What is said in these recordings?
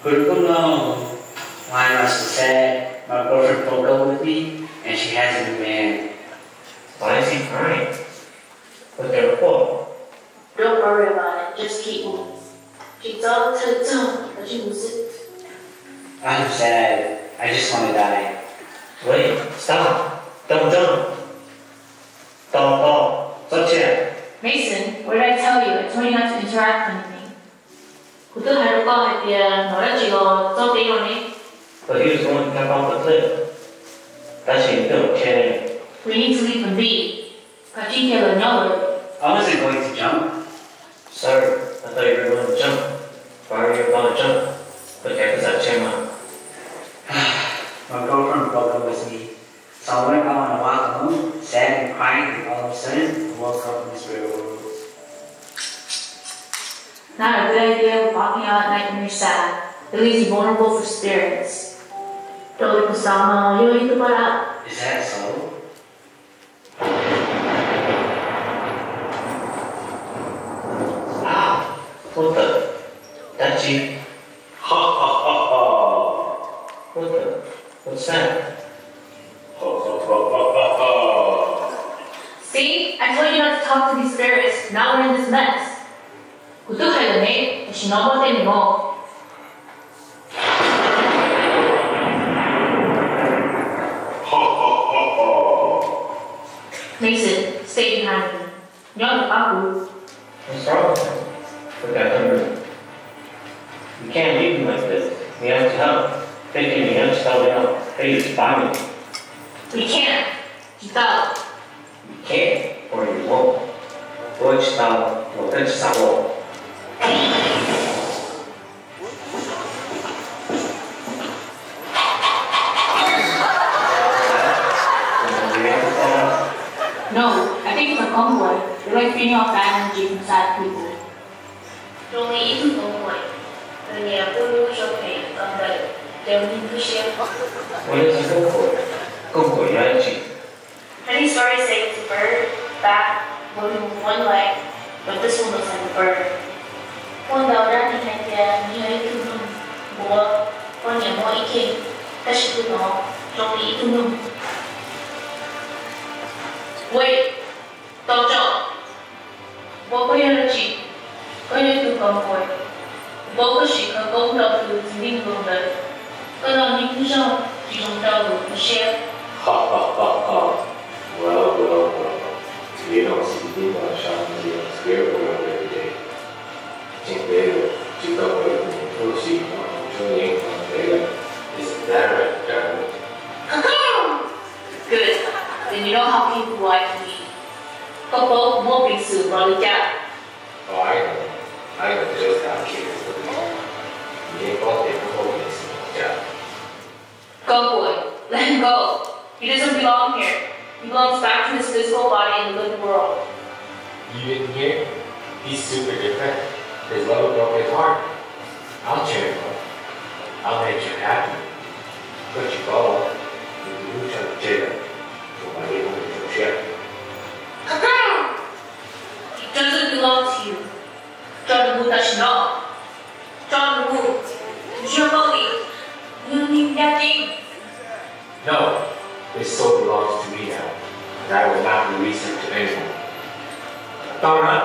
Critical no. Why am I so sad? My girlfriend broke up with me, and she has a new man. Why is he crying? Was there a quarrel? Don't worry about it. Just keep moving. I'm sad. I just want to die. Wait, stop. Don't jump. Stop. Mason, what did I tell you? I told you not to interact with anything. But he was going to jump off the cliff. That's what you do, okay? We need to leave him be. I wasn't going to jump. Sorry, I thought you were going to jump. Why are you going to jump? My girlfriend broke up with me. So I went out on a walk alone, sad and crying, and all of a sudden, I woke up in this real world. Not a good idea walking out at night when you're sad. It leaves you vulnerable for spirits. Is that so? Ah, what the? That's you. Ha ha ha ha. What the? What's that? Ha ha ha ha ha. See? I told you not to talk to these spirits. Now we're in this mess. Mason, stay behind me. What's wrong with him? Look at him. You can't leave him like this. We have to help. Thinking you have to tell him, hey, it's fine. We can't. You thought. You can't, or you won't. No, I think it's a convoy. They like feeding off bad energy from sad people. What is a convoy? Convoy energy. Many stories say it's a bird, bat, moving with one leg, but this one looks like a bird. Wait, don't jump. What có energy? Có những từ con voi. Bố có chỉ có công đầu từ linh hồn đấy. Có là những dòng chỉ trong đầu của xe. Ha ha ha ha. Well. You don't see people shopping in the spirit world every day. Think they chỉ có cái thuốc gì mà cho những cái là is that right, darling? Good. Then you know how people like me. Có bố mua bình sử vào lý chạm. Oh, I know just how kids for me. You ain't got it before this. Yeah. Go boy, let him go. He doesn't belong here. He belongs back to his physical body in the living world. You didn't hear? He's super different. His love broke his heart. I'll cheer him up. I'll make you happy. But you go. You try to cheer him. Nobody will be so shit. He doesn't belong to you. John Wu does not. John Wu, it's your body. You need that thing. No, this soul belongs to me now, and I will not release it to anyone. Tao nói,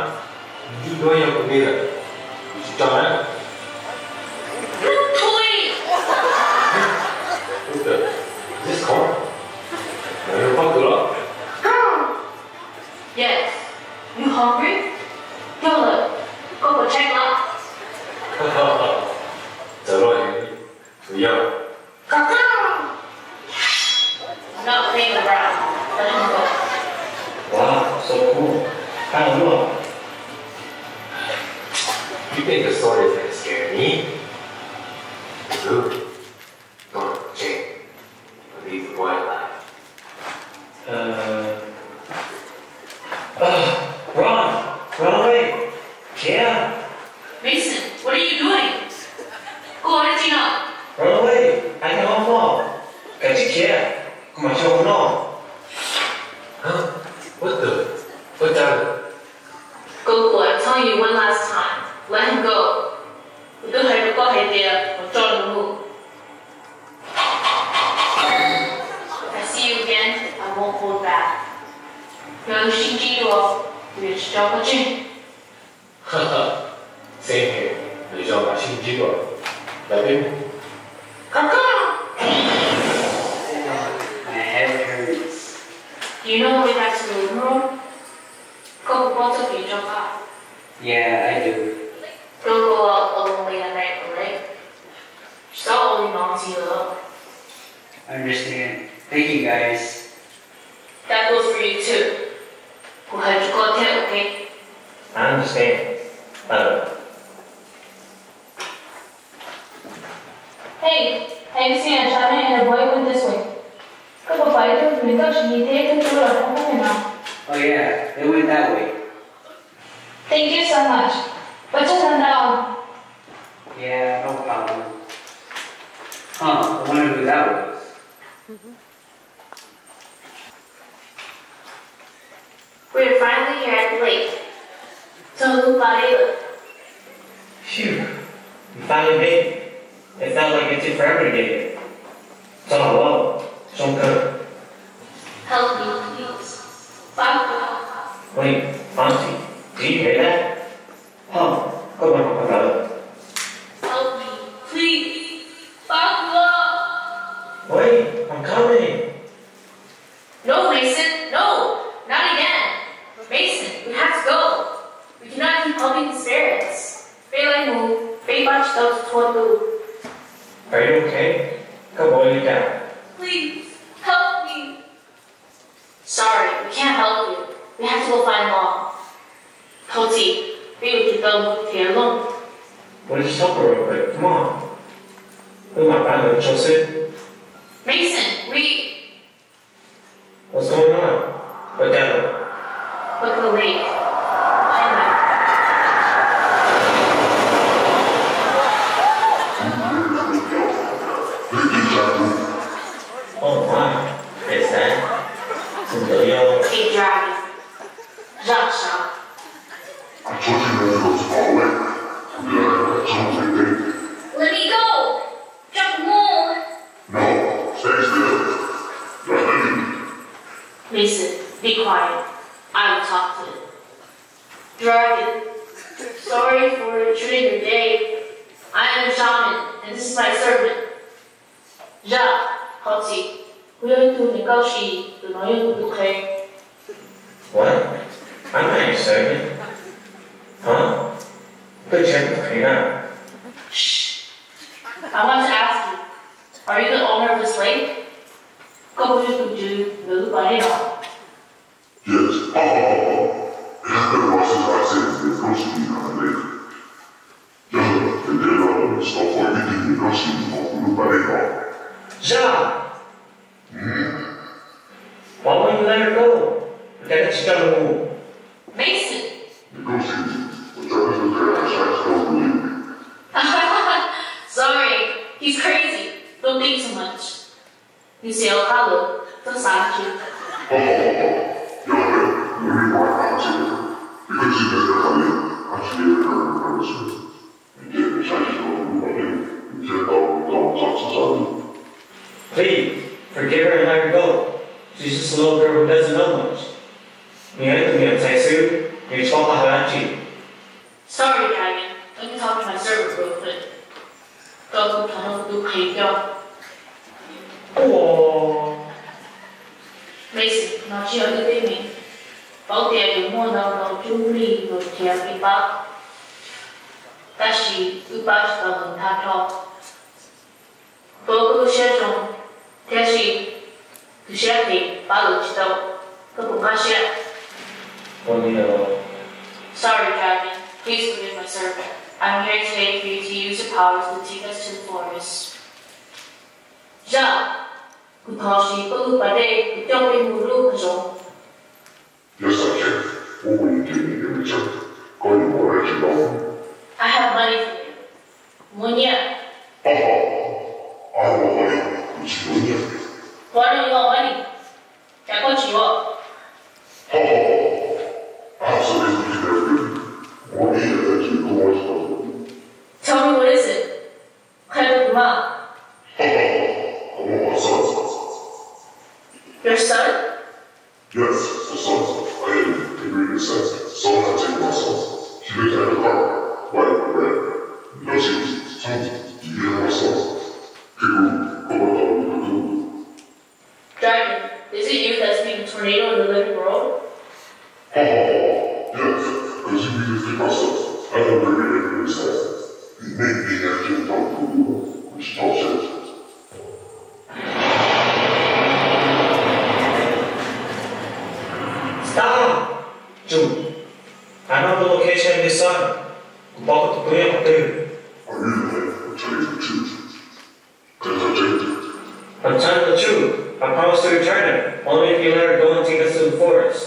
you nói yang cũng đi rồi, you should tell him. Please. What's the? Is this corn? Are you fucking up? Yes. You hungry? Go for check out. Yeah. Not playing around. Let him go. Wow, so cool. Kind of look. You think the story is Jiwa. Tapi, My head hurts. Do you know the way back to the living room? Go what's up your job out. Yeah, I do. Don't go out alone late at night, alright? Stop holding on to your love. I understand. Thank you guys. That goes for you too. We'll have you go ahead, okay? I understand. Hey, have you seen a China and a boy went this way? Couple fighters, we got you taken to a now. Oh yeah, they went that way. Thank you so much. But just turn down. Yeah, no problem. Huh, I wonder who that was. We're finally here at the lake. So who bought it? Phew. You finally made it. It felt like it took forever to get here. It's all well. So good. Help me, please. Fuck. Wait, Auntie, do you hear that? Hauv, go on, brother. Help me, please. Fuck. Wait, I'm coming. No, Mason, no, not again. Mason, we have to go. We cannot keep helping the spirits. Are you okay? Come on, you down. Please, help me. Sorry, we can't help you. We have to go find Mom. Toti, we will go here alone. We'll just help her real quick. Come on. We might find her chosen. Mason, What's going on? What devil? look at the lake. Oh my. It's that. Some little A dragon. Raksha. I told you not to go to far away. Let me go. Jump more. No, stay still. You're leaving. Mason, be quiet. I will talk to him. Dragon, sorry for intruding your day. I am a shaman, and this is my servant. Ja, Hauv, we are to negotiate the Nruab decree. What? I'm not your servant. Huh? Good check with me now. Shh. I want to ask you, are you the owner of this lake? Go to do nobody know. Yes. What should I say? There's no speed on the lake. Yeah, and they're not stop for everything negotiating of nobody know. Ja! Why won't you let her go? We gotta check out the move. Mason! Negotiating. Which I was there, I tried to go believe me. Sorry, he's crazy. Don't think so much. You see, I'll follow the statue. Please, forgive her and let her go. She's just a little girl who doesn't know much. Sorry, Dragon. Let me talk to my servant real quick. Go to tunnel to do Oh. Mason, nó chưa được biết mình. Bảo tiền đúng mua đâu chú ly rồi theo cái bác. Ta chỉ ưu bác vào mình tha cho. Bố cứ xe trong. Thế chỉ cứ xe thì bác được chỉ đâu. Cứ cũng có xe. Sorry, Dragon. Please forgive my servant. I'm here today for you to use your powers to take us to the forest. Ja, good Toshi, good Bade, don't be moved, John. Yes, I can. What will you give me in return? Call you more as you know. I have money for you. Munya. I want money. Which you know. Why don't you want money? Can't put you up. I have something you can never give me. More need that you go on stuff. Tell me what is it? Kind of mom. I want my son. Your son? Yes, the son. I agree with sense. Son had taken my son. She looked at the car. White, red. No, she was Dragon, is it you that's being a tornado in the living world? Yes, because you need to think ourselves. I don't really make sense. You make me actually talk to you, which talks sense. Stop! Jude, I know the location of your son. Walk to the hotel. Are you the telling the truth? Because I changed it. I'm telling the truth. I promise to return him. Only if you let her go and take us to the forest.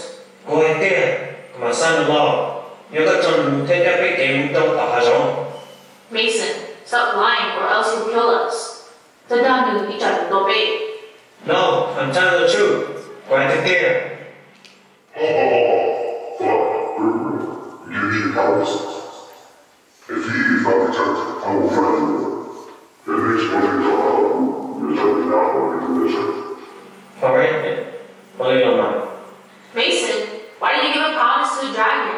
Go ahead there. My son-in-law. You're going to take that big game. Don't Mason, stop lying or else you'll kill us. No, I'm telling the truth. Go ahead there. You need power. If he is not returned, I will find you. The next one is returning now or in the mission. Alright then. Only don't mind. Mason, why did you give a promise to the dragon?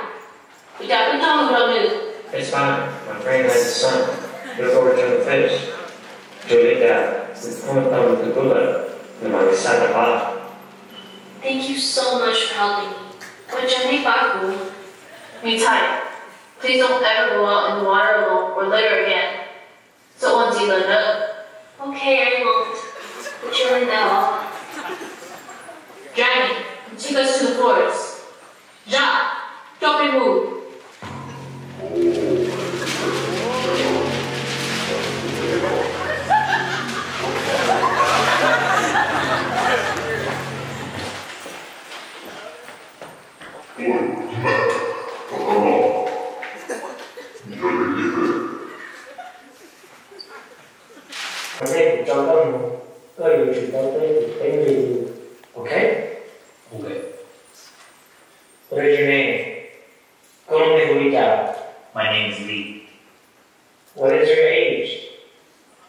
It's fine. My friend has a son. He'll go return the fish. Julieta, we've come with the gula. Thank you so much for helping me. Meantime, please don't ever go out in the water alone or litter again. Okay, I won't. But you're in now. Dragon, take us to the forest. Ja, don't be moved. Okay? Okay. What is your name? My name is Lee. What is your age?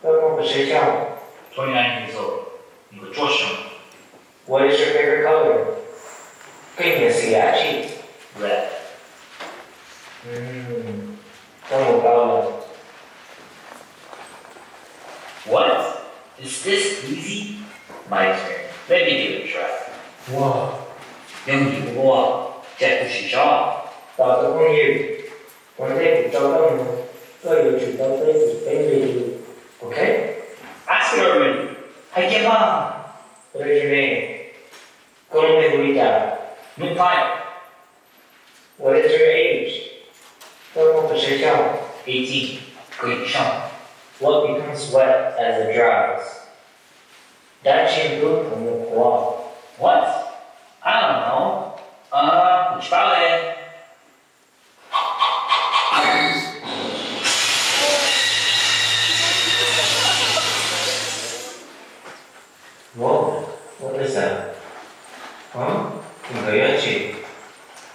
29 years old. What is your favorite color? Red. What? Is this easy? My turn. Let me give it a try. Wow. 英语不过在不许上。Okay? Ask me already. I give up. What is your name? No time. What is your age? 18. 可以上。 What becomes wet as it dries? What? I don't know. Which ballet? Whoa, what is that? Huh?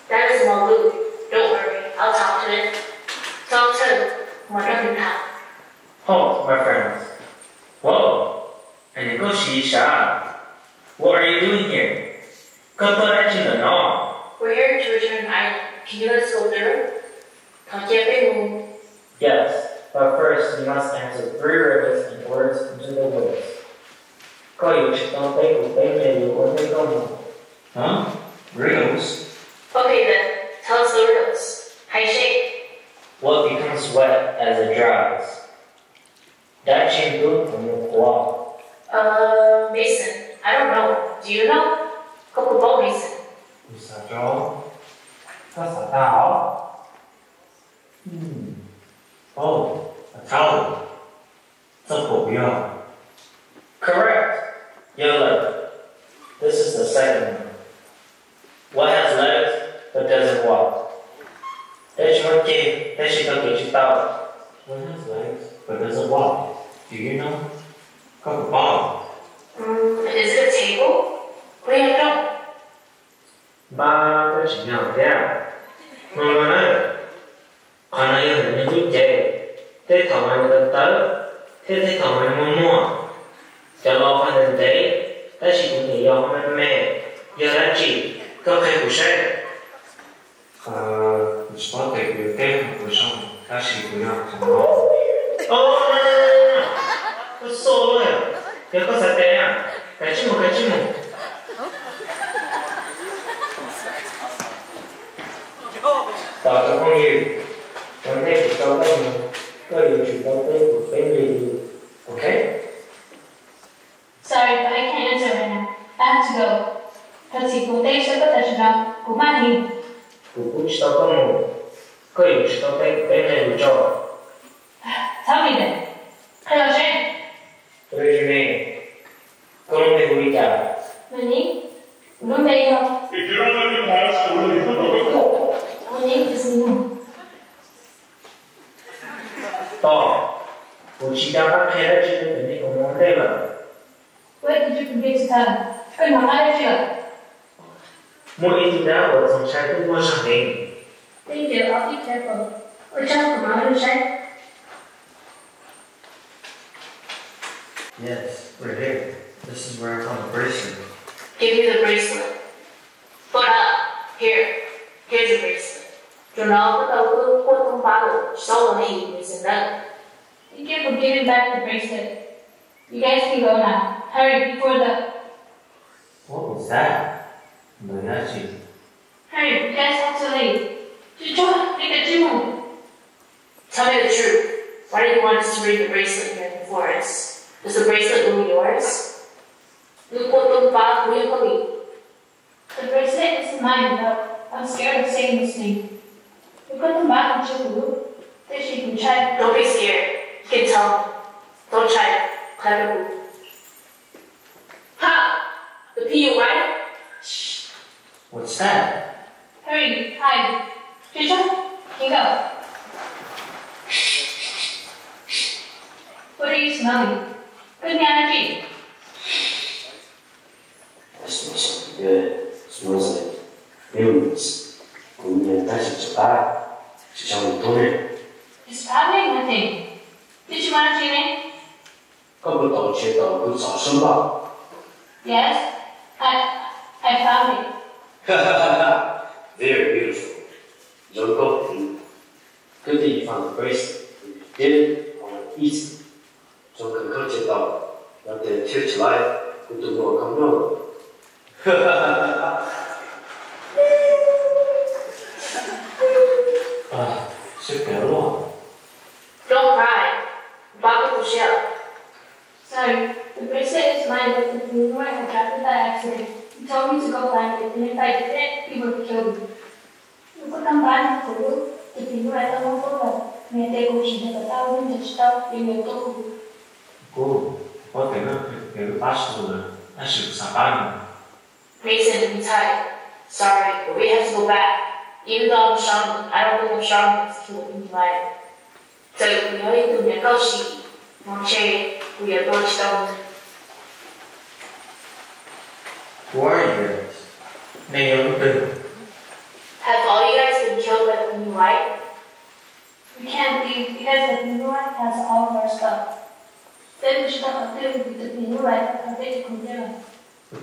That is Malu. Don't worry, I'll talk to it. Talk to Oh, my friends. Whoa, and you go What are you doing here? We're here to return an island. Can you let us go through? Yes, but first you must answer 3 riddles in order to enter the woods. Huh? Riddles? Okay then, tell us the riddles. What becomes wet as it dries? Mason, I don't know. Do you know? Mason. Oh, a towel. Correct. Yellow. This is the second one. What has legs but doesn't walk? What has legs but doesn't walk? Do you know? Is it a table? Oh 我瘦了呀，别个才这样，改进嘛。Tao cho con nhiều, con thấy chỉ cho có nhiều chuyện đâu tới một cái gì, okay? Sorry, but I can't answer right now. I have to go. Thật sự cô tê sẽ có thật rằng của bạn hình. Cô cũng chỉ tao có nhiều chỉ tao tới cái này được cho. Tell me then. Hello, Jen. What is your name? Con này của đi cả. My name? Đúng đây không? If you don't let me pass, I will leave the door. My name is Nruab.我即将把开了这个那个门来了。Where did you convey to town? 跟妈妈来去了。我一直在我从山东过上来。Thank you, I'll be careful. 我知道妈妈是谁。Yes, we're here. This is where I found the bracelet. Give me the bracelet. Put up. Here's the bracelet. Rồi nó bắt đầu cứ qua thông báo rồi sau đó thì mình sẽ đợi. Thank you for giving back the bracelet. You guys can go now. Hurry before the... What was that? Hurry, you guys have to leave. Tell me the truth. Why did you want us to read the bracelet here in the forest? Is the bracelet really yours? The bracelet is mine, but I'm scared of saying this name. Don't be scared. You can tell me. Don't try. Clever. Ha! The P.U. right? Shh. What's that? Hurry, hide. Chicha, here you go. What are you smelling? Good energy. That smells something good. It smells like humans. It's probably nothing. Did you want to see me? Yes, I found it. Very beautiful. Good thing you found the bracelet. You did it on an easy. 从可看见到，让人贴起来，不都我看到了。睡着了。Don't cry. Baba will shout. Sorry, the bracelet is mine, but the Nruab had dropped it by accident. He told me to go find it, and if I didn't, he would kill me. Nếu có căn bản của tôi, thì Nruab tao không có vật. Mẹ tê cũng chỉ là tao nên chỉ tao vì người tôi. Cô, có thể nó cái bát rồi, nó sử dụng bạn. Mason, I'm tired. Sorry, but we have to go back. Even though I'm strong, I don't think I'm strong enough to kill Nruab. So, we only do the negotiate. Mong chơi, we are going to stone. Who are you guys? Have all you guys been killed by the Nruab? We can't leave because the Nruab has all of our stuff. Then we should have to deal with the Nruab and they can do it.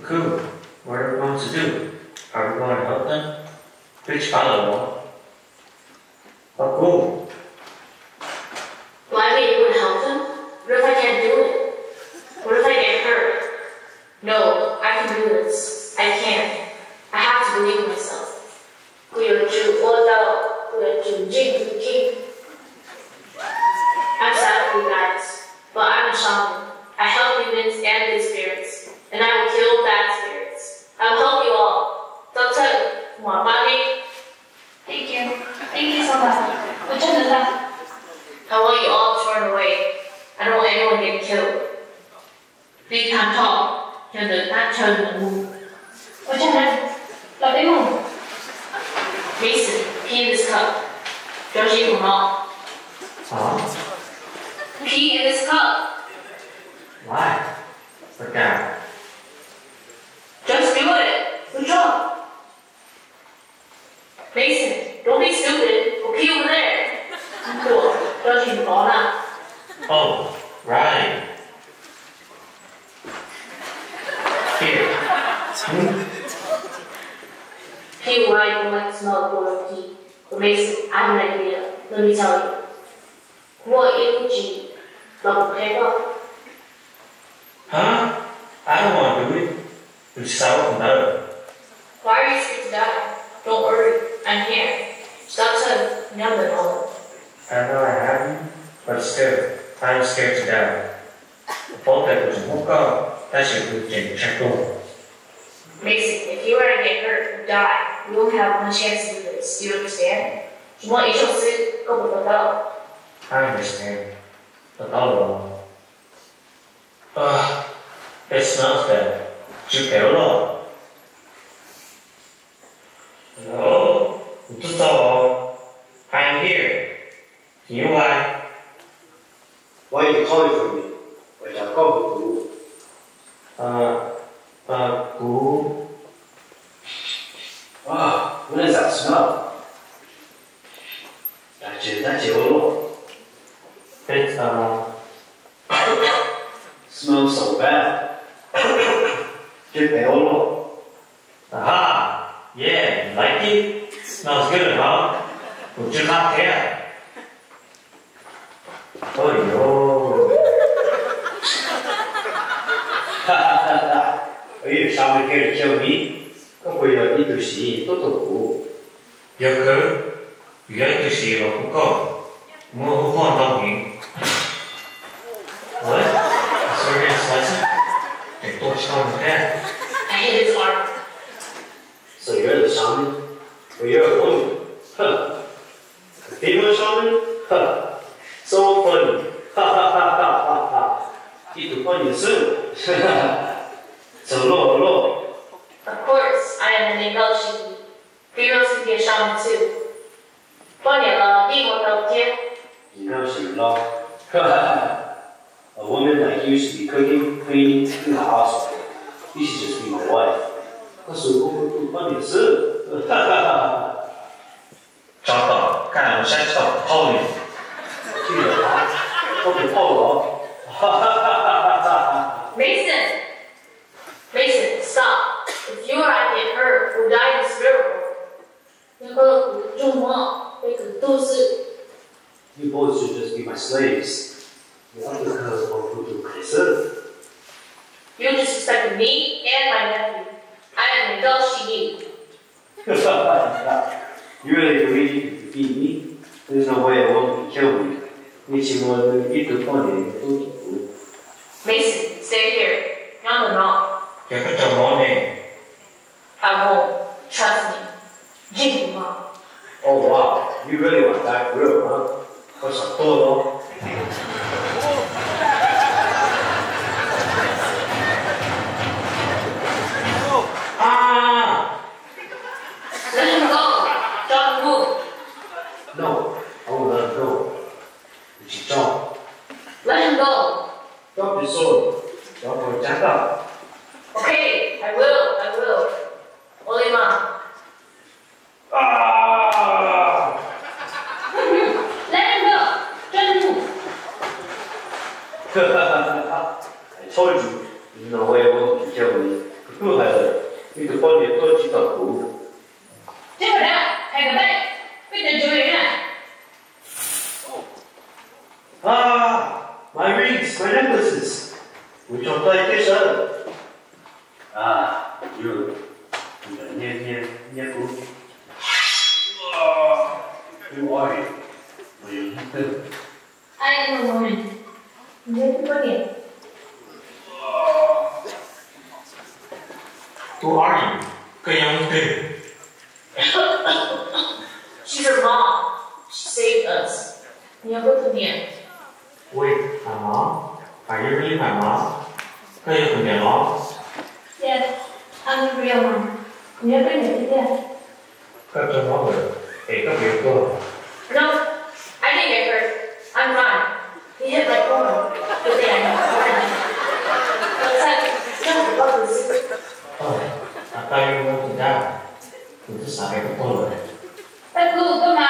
Cool. What are we going to do? Are we going to help them? Which follow? Oh, cool. Well, I mean, you would help them? What if I can't do it? What if I get hurt? No, I can do this. I can. I have to believe in myself. I'm sad for you guys, but I'm a shaman. I help humans and good spirits, and I will kill bad spirits. I will help you all. Don't tell you. Thank you. Thank you so much. I want you all to run away. I don't want anyone getting killed. Đi thảm thọ, cho đợi ta chơi một mù. Ôi trời ơi, là cái mù. Mason, pee in this cup. Joshi will not. Pee in this cup. Why? What now? Just do it. Good job. Mason, don't be stupid. Go pee over there. Cool. Joshi will not. Oh, right. Here. Pee where I don't like the smell of boiled pee. But Mason, I have an idea. Let me tell you. What you do? Double paper? Huh? I don't want to do it. It's sour from there. Why are you scared to die? Don't worry, I'm here. Stop to number all. I know I haven't, but still, I'm scared to die. Bố thầy của chúng không có, ta sẽ được chuyển trang đồ. Mason, if you were to get hurt or die, you won't have one chance to do this. Do you understand? Chúng ta ý trong sự có một phần đâu. I understand, but all along. It smells bad. Chịu kéo rồi. Hello? What's up? I'm here. You why? Why are you calling for me? Vậy chẳng có một cú. Cú. What is that smell? That's your It's, smells so bad. Just peolo. aha! Yeah, like it? Smells good, huh? Would you not care? Oh, yo. Are you someone here to kill me? Có bây giờ đi từ sĩ tốt tổ cũ. Dạ cứ, vậy tôi xì vào cũng có. Mua hữu quan tâm hiện. What? A serious lesson? Để tôi cho một thế. I hit his arm. So you're the shaman? Well, you're a woman. Huh. A female shaman? Huh. So funny. Ha ha ha ha ha ha. Đi tụi con nhìn sư. So hello. Of course, I am an English. Females can be a shaman too. 多年了，异国的街。You know she law. A woman like you should be cooking, cleaning, in the house. You should just be my wife. 可是我不做关键事。找到，干我先找泡你。记得啊，都给泡了。Mason, stop. If you or I get hurt or die in the spirit world, 那个重梦，那个都是。You both should just be my slaves. You have to cause or who do crazy. You disrespected me and my nephew. I am an adult Yeeb. You really believe you can defeat me? There's no way a woman can kill me. Mason, stay here. No. Dạ cái trò món này. I won't. Trust me. Jimmy, Mom. Oh wow, you really want that grill, huh? Có sẵn tôi đó. Let him go. Don't move. No, I won't let him go. Chị cho. Let him go. Drop your sword. Drop your jacket. Okay, I will. Only Mom. Let him go. Don't move. I told you, there's no way a woman can kill me. Who had it? You could find me a good cheap up food. Tiếp vào đây, thay cái đây. Bây giờ chú ý này. My rings, my necklaces. Which one play this up? You near food. Who are you? I am a woman. Nhớ cái quan điểm. Who are you? Cái young thing. She's her mom. She saved us. Nhớ cái quan điểm. Wait, my mom? Are you really my mom? Cái yêu của nhà nó. Yes, I'm the real one. Nhớ cái điểm tiếp theo. Các cho nó được. Để các việc cơ. No, I didn't get hurt. I'm fine. He hit my corner. Good thing I know. What's that? Just about this. I thought you were going to die. You decided to follow it. That's cool, come on.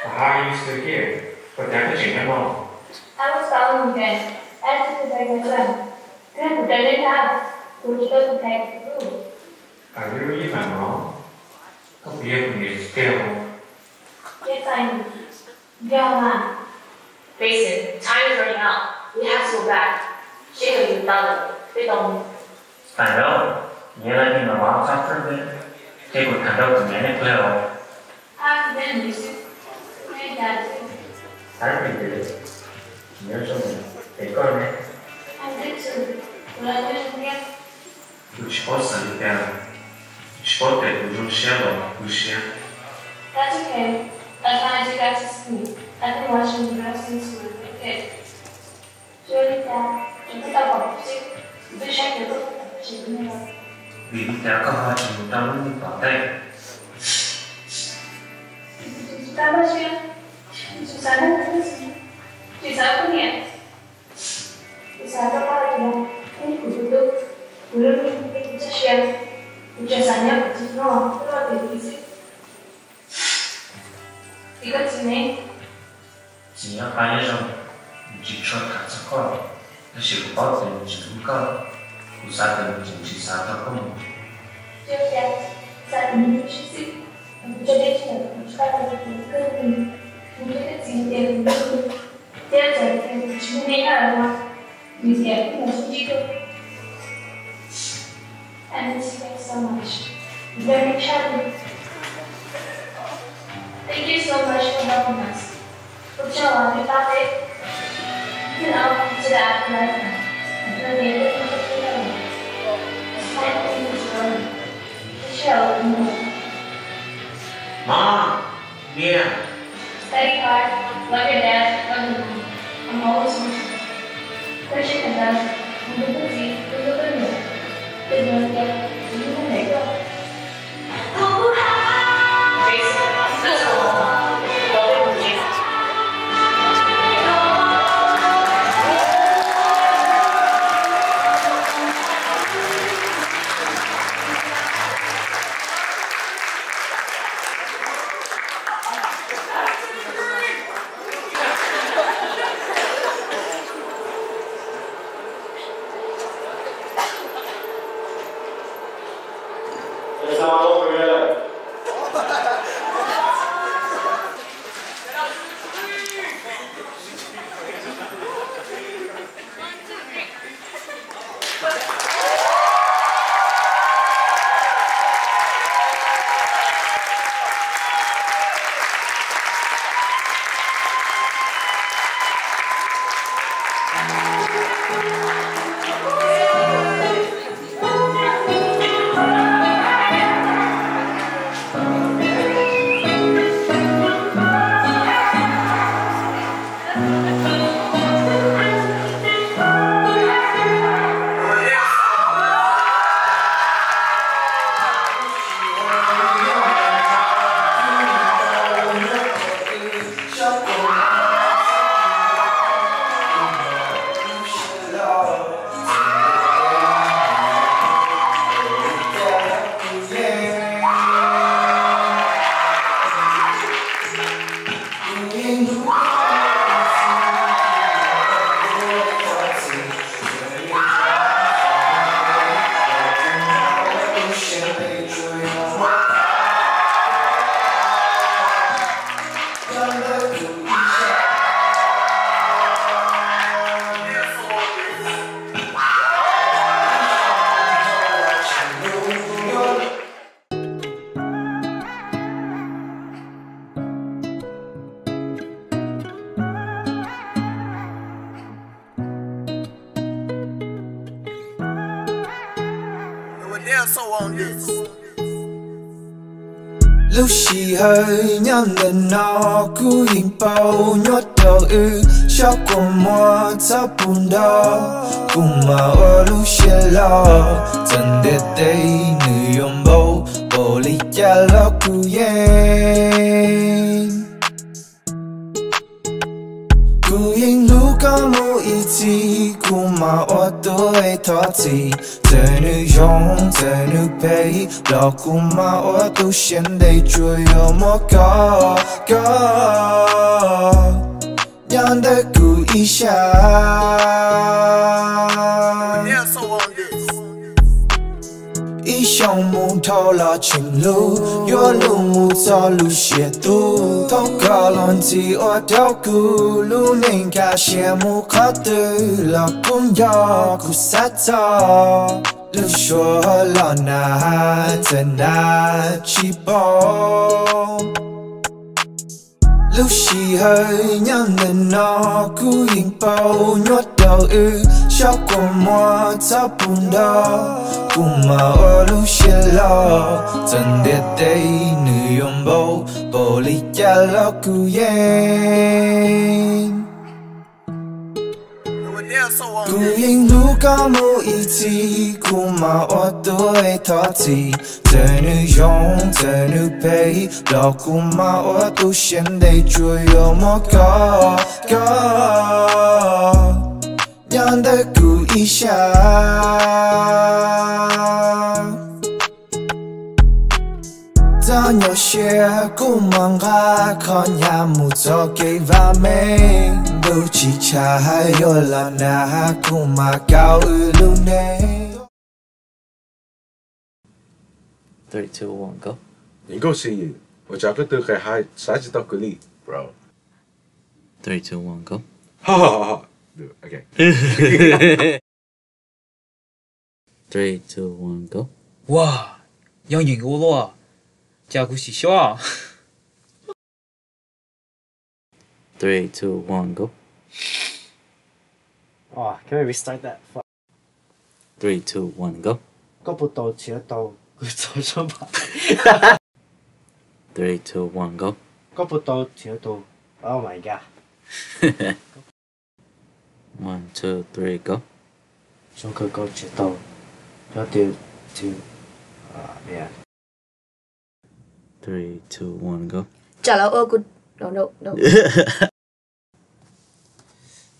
How are you still here? But that could change my mom. I was following them. I had to protect my son. Can I protect it now? We need to protect the food. Are you really my mom? Không biết mình bị kêu không? Yes, I do. Yeah, Mom. Mason, time is running out. We have to go back. She 到了，被动。但了，你来听我话啥子呗？结果看到个面的不了。他没人意思，没家子。还没得，你要说呢？别个呢？还没吃，我来会什么呀？有吃饱啥的呗？吃饱得不就吃了，不吃。That's okay. As long as you got to see me. I've been watching you guys since we were a kid. 所以家准备到保不齐，你被晒得都是那个。vì đã có hoa trình trong bảo tay. Chúng ta bao nhiêu? Chúng ta đang làm gì? Chúng ta có nhẹ. Chúng ta có bao nhiêu? Cái của tôi cái chất xuyên. Chúng ta sản nhập của chúng nó, nó là cái gì? Thì có gì này? Chỉ là bao nhiêu rồi, chỉ cho cả chắc có, nó sẽ có bao nhiêu chỉ không có. Usahakan menjadi satu kamu. Jadi, saat ini sih, jadi sekarang ini mungkin sih dia jadi cuma ni ada, dia masuk juga. And thank you so much. Very charming. Thank you so much for helping us. Percaya kita deh, kita sudah apply. Mom, Mia. Study hard, love your dad, love your mom. I'm always with you. Question is that, untuk sih, untuk kerja, kerja, ini mereka. Lúc she hơi nhăn lần nó cứ yên bao nhốt đầu cho của mua cho bùn đó cùng mà ở lúc she lo dần để đây người yom bao bỏ lý cha lo cứ yên lúc có mua ý chí cùng mà ở tuổi thọ gì giờ nữ yong giờ nữ bay lo cùng mà ở tu sen đây chui ở mỗi có nhận được cứ ý xa ý trong mong thọ bao la chim lu yo lu mu cho lu xie tu thâu cả lon chi ở đâu cu lu nên cả xie mu khó tư là cũng do cu sát cho lu xua là na chân na chi bao lúc xì hơi nhớ nên nó cứ yên bao nhót đầu sao có mua sao bún đó cũng mà ở lúc xì lo chân đẹp đây nữ yom bao bao lý cha lo cứ yên cứ yên lúc có mua ý chí cũng mà ở tuổi thọ thì giờ nữ yong giờ nữ bay lo cũng mà ở tu sen đây chui yo mà có nhận được cứ ý xa ta nhỏ xe cũng mang ra con nhà mu cho cây và mình đâu chỉ cha hay yo là na cũng mà cao luôn đấy 3, 2, 1, go. 你够幸运，我这个都还啥子都给你 ，bro。 3, 2, 1, go. 哈哈哈哈 ，OK。 3, 2, 1, go. 哇，杨银我了，加古西小。 3, 2, 1, go. Oh, can we restart that? 3, 2, 1, go. 個步道前一道佢做咗吧？ 3, 2, 1, go. 個步道前一道 ，Oh my god！ 1, 2, 3, go. 上佢個前道有條咩啊？ 3, 2, 1, go. Trả lời ơ good. No.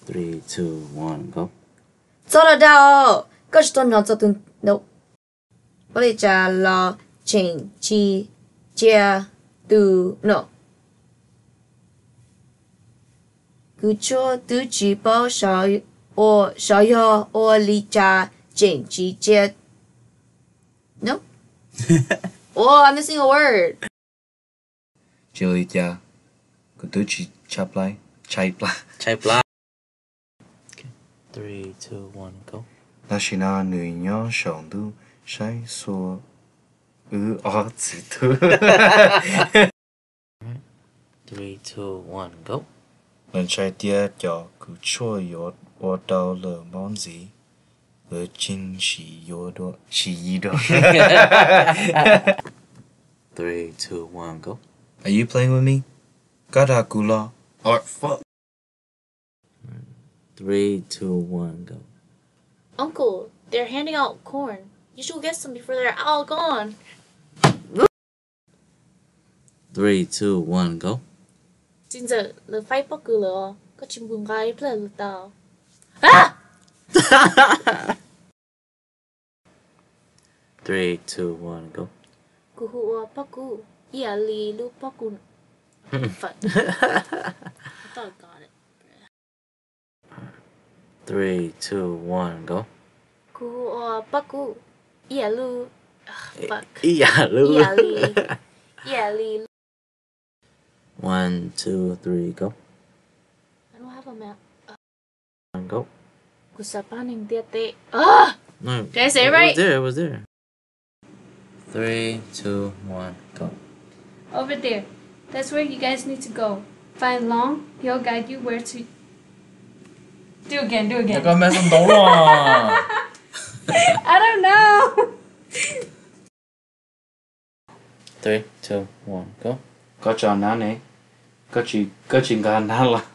3, 2, 1, go. Cho được đâu. Có chỉ nó cho từng no. Có thể trả lời chỉnh chi chia từ no. Cứ cho từ chỉ bảo sao ở lý trả chỉnh chi chia. No. Oh, I'm missing a word. Chili cha, cứ tự chỉ chắp lại, chạy lại. Chai pla. 3, 2, 1, go.那是那女鸟上都晒说子头。 3, 2, 1, go. Lần trai tia cho cứ chua yốt ở đâu lờ món gì lờ chính xì yốt đó xì y đó. 3, 2, 1, go. Are you playing with me? Gada gula. Or fuck. 3, 2, 1, go. Uncle, they're handing out corn. You should get some before they're all gone. 3, 2, 1, go. 진짜 너 파이 버클러. 그 친구가 이 플레이다. 아! 3, 2, 1, go. 구후와 빠꾸. 이알리 루 빠꾸. Fuck. I thought I got it. 3, 2, 1, go. 구후와 빠꾸. 이알루. Fuck. Iyalu. 이알리. 1, 2, 3, go. I don't have a map. 1, go. 구사파닝 띠아떼. Ah! No. Did I say it right? It was there. 3, 2, 1, go. Over there. That's where you guys need to go. Find Long. He'll guide you where to. Do again. Con mẹ xong đấu rồi. I don't know. 3, 2, 1, go. Có cho nó này. Có chuyện gà nó là.